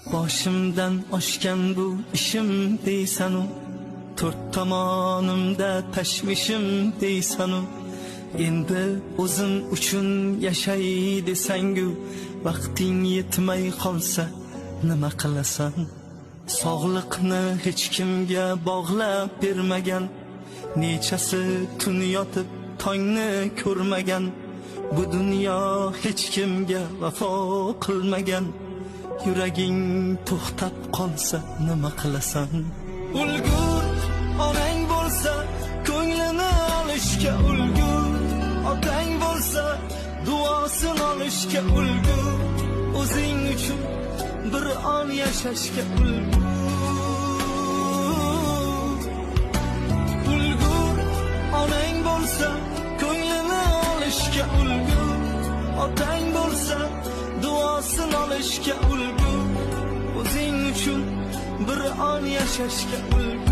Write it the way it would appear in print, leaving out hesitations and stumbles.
Boshimdan oshgan bu ishim deysanu, to'rt tomonimda tashvishim deysanu, endi o'zim uchun yashay desangu, vaqting yetmay qolsa nima qilasan? Sog'liqni hech kimga bog'lab bermagan, nechasi tun yotib tongni ko'rmagan, bu dunyo hech kimga vafo qilmagan. Yuraging to'xtab qolsa nima qilasan? Ulgur, onang bo'lsa ko'nglini olishga ulgur, otang bo'lsa duosini olishga ulgur, o'zing uchun bir on yashashga ulgur. Ulgur, onang bo'lsa ko'nglini olishga ulgur, otang bo'lsa duosini olishga ulgur, o'zing uchun bir on yashashga ulgur.